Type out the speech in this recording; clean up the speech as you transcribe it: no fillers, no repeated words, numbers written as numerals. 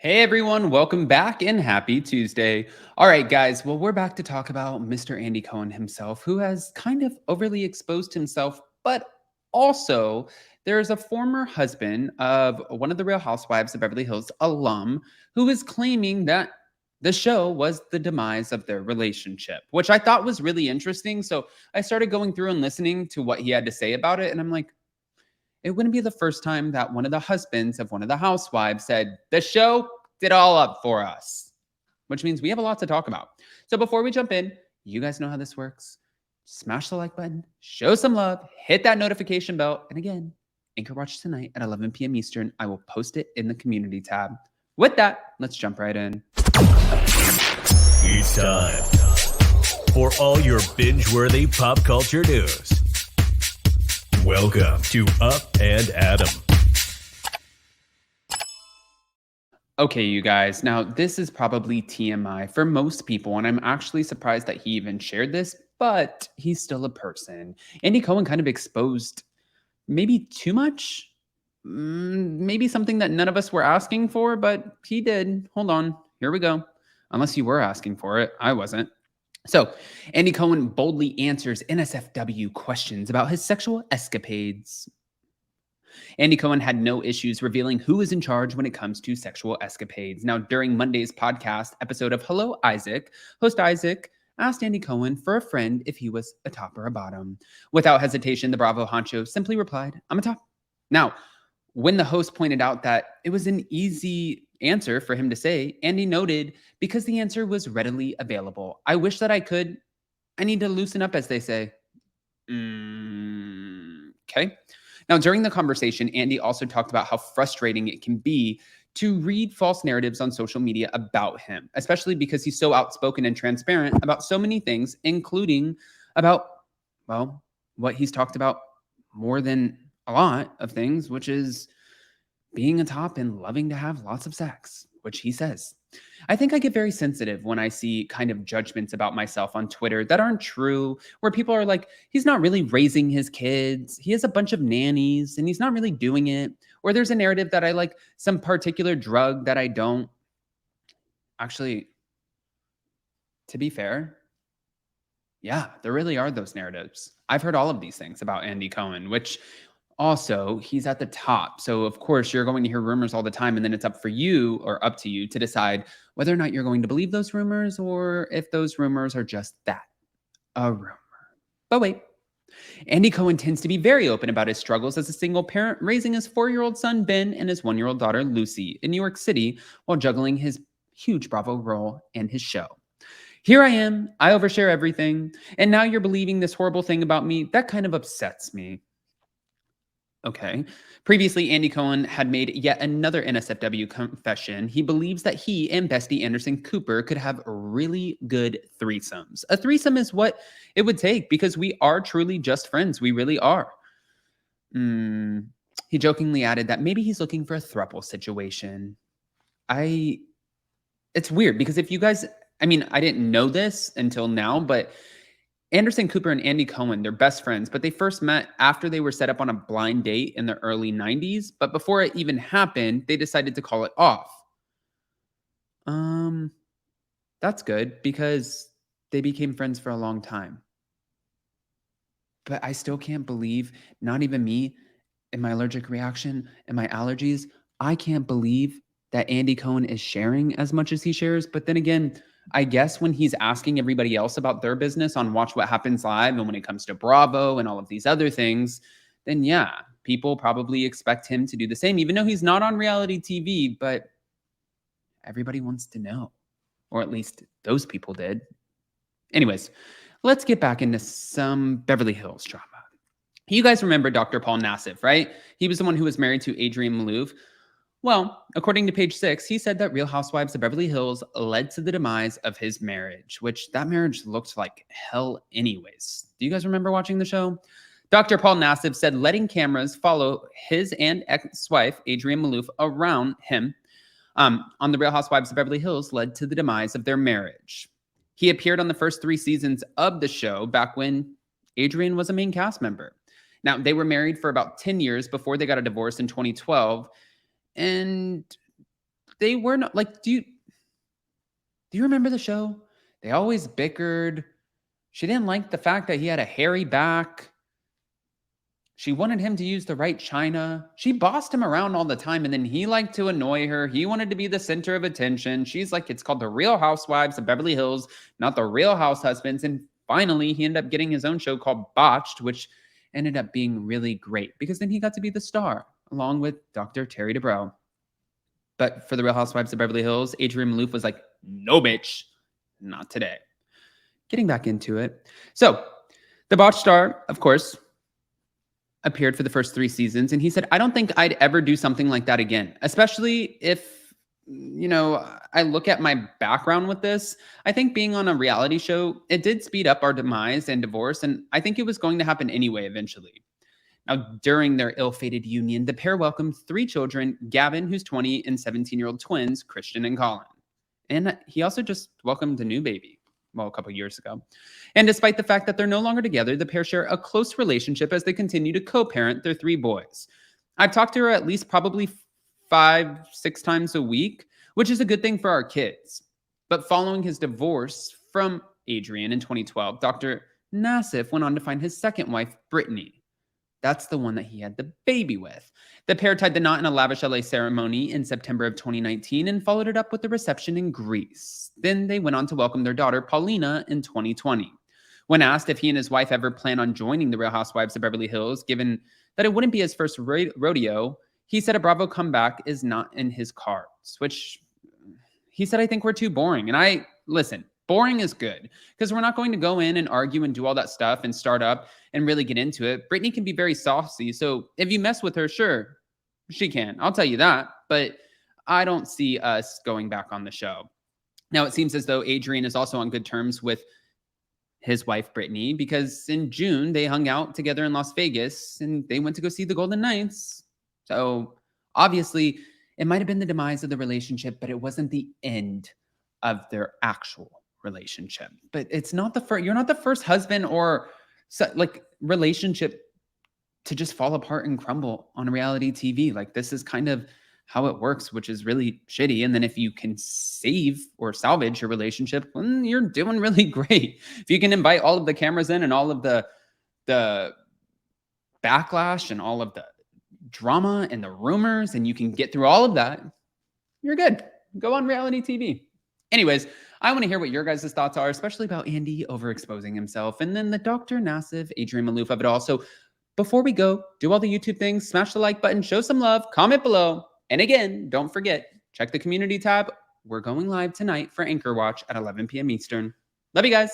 Hey everyone, welcome back and happy Tuesday. All right, guys, well, we're back to talk about Mr. Andy Cohen himself, who has kind of overly exposed himself, but also there's a former husband of one of the Real Housewives of Beverly Hills alum who is claiming that the show was the demise of their relationship, which I thought was really interesting. So I started going through and listening to what he had to say about it, and I'm like, it wouldn't be the first time that one of the husbands of one of the housewives said, the show did all up for us, which means we have a lot to talk about. So before we jump in, you guys know how this works. Smash the like button, show some love, hit that notification bell. And again, Anchor Watch tonight at 11 p.m. Eastern. I will post it in the community tab. With that, let's jump right in. It's time for all your binge-worthy pop culture news. Welcome to Up and Adam. Okay, you guys. Now, this is probably TMI for most people, and I'm actually surprised that he even shared this, but he's still a person. Andy Cohen kind of exposed maybe too much, maybe something that none of us were asking for, but he did. Hold on. Here we go. Unless you were asking for it. I wasn't. So, Andy Cohen boldly answers NSFW questions about his sexual escapades. Andy Cohen had no issues revealing who is in charge when it comes to sexual escapades. Now, during Monday's podcast episode of Hello, Isaac, host Isaac asked Andy Cohen for a friend if he was a top or a bottom. Without hesitation, the Bravo honcho simply replied, I'm a top. Now, when the host pointed out that it was an easy answer for him to say, Andy noted, because the answer was readily available. I wish that I could. I need to loosen up, as they say. Okay. Now, during the conversation, Andy also talked about how frustrating it can be to read false narratives on social media about him, especially because he's so outspoken and transparent about so many things, including about, well, what he's talked about more than a lot of things, which is being a top and loving to have lots of sex, which he says. I think I get very sensitive when I see kind of judgments about myself on Twitter that aren't true, where people are like, he's not really raising his kids. He has a bunch of nannies and he's not really doing it. Or there's a narrative that I like some particular drug that I don't. Actually, to be fair, yeah, there really are those narratives. I've heard all of these things about Andy Cohen, which also he's at the top. So of course you're going to hear rumors all the time, and then it's up for you or up to you to decide whether or not you're going to believe those rumors or if those rumors are just that, a rumor. But wait, Andy Cohen tends to be very open about his struggles as a single parent, raising his 4-year-old son Ben and his 1-year-old daughter Lucy in New York City while juggling his huge Bravo role and his show. Here I am, I overshare everything, and now you're believing this horrible thing about me. That kind of upsets me. Okay. Previously, Andy Cohen had made yet another NSFW confession. He believes that he and bestie Anderson Cooper could have really good threesomes. A threesome is what it would take because we are truly just friends. We really are. He jokingly added that maybe he's looking for a throuple situation. It's weird because if you guys, I mean, I didn't know this until now, but Anderson Cooper and Andy Cohen, they're best friends, but they first met after they were set up on a blind date in the early 90s. But before it even happened, they decided to call it off. That's good because they became friends for a long time. But I still can't believe, not even me and my allergic reaction and my allergies, I can't believe that Andy Cohen is sharing as much as he shares. But then again, I guess when he's asking everybody else about their business on Watch What Happens Live and when it comes to Bravo and all of these other things, then yeah, people probably expect him to do the same, even though he's not on reality TV, but everybody wants to know, or at least those people did. Anyways, let's get back into some Beverly Hills drama. You guys remember Dr. Paul Nassif, right? He was the one who was married to Adrienne Maloof. Well, according to Page 6, he said that Real Housewives of Beverly Hills led to the demise of his marriage, which that marriage looked like hell anyways. Do you guys remember watching the show? Dr. Paul Nassif said letting cameras follow his and ex-wife, Adrienne Maloof, around him on the Real Housewives of Beverly Hills led to the demise of their marriage. He appeared on the first 3 seasons of the show back when Adrienne was a main cast member. Now, they were married for about 10 years before they got a divorce in 2012. And they were not like, do you remember the show? They always bickered. She didn't like the fact that he had a hairy back. She wanted him to use the right china. She bossed him around all the time, and then he liked to annoy her. He wanted to be the center of attention. She's like, it's called The Real Housewives of Beverly Hills, not The Real House Husbands. And finally, he ended up getting his own show called Botched, which ended up being really great because then he got to be the star along with Dr. Terry DeBrow. But for The Real Housewives of Beverly Hills, Adrienne Maloof was like, no, bitch, not today. Getting back into it. So the Botched star, of course, appeared for the first 3 seasons. And he said, I don't think I'd ever do something like that again, especially if, I look at my background with this. I think being on a reality show, it did speed up our demise and divorce. And I think it was going to happen anyway, eventually. Now, during their ill-fated union, the pair welcomed 3 children, Gavin, who's 20, and 17-year-old twins, Christian and Colin. And he also just welcomed a new baby, a couple years ago. And despite the fact that they're no longer together, the pair share a close relationship as they continue to co-parent their 3 boys. I've talked to her at least probably 5-6 times a week, which is a good thing for our kids. But following his divorce from Adrienne in 2012, Dr. Nassif went on to find his second wife, Brittany. That's the one that he had the baby with. The pair tied the knot in a lavish LA ceremony in September of 2019 and followed it up with a reception in Greece. Then they went on to welcome their daughter, Paulina, in 2020. When asked if he and his wife ever plan on joining the Real Housewives of Beverly Hills, given that it wouldn't be his first rodeo, he said a Bravo comeback is not in his cards, which he said, I think we're too boring. And listen, boring is good because we're not going to go in and argue and do all that stuff and start up and really get into it. Brittany can be very saucy. So if you mess with her, sure, she can. I'll tell you that. But I don't see us going back on the show. Now, it seems as though Adrienne is also on good terms with his wife, Brittany, because in June, they hung out together in Las Vegas and they went to go see the Golden Knights. So obviously, it might have been the demise of the relationship, but it wasn't the end of their actual relationship. But it's not the first, you're not the first husband or relationship to just fall apart and crumble on reality TV. Like, this is kind of how it works, which is really shitty. And then if you can save or salvage your relationship, well, you're doing really great. If you can invite all of the cameras in and all of the backlash and all of the drama and the rumors, and you can get through all of that, you're good. Go on reality TV. Anyways, I want to hear what your guys' thoughts are, especially about Andy overexposing himself and then the Dr. Nassif, Adrienne Maloof of it all. So before we go, do all the YouTube things, smash the like button, show some love, comment below. And again, don't forget, check the community tab. We're going live tonight for Anchor Watch at 11 p.m. Eastern. Love you guys.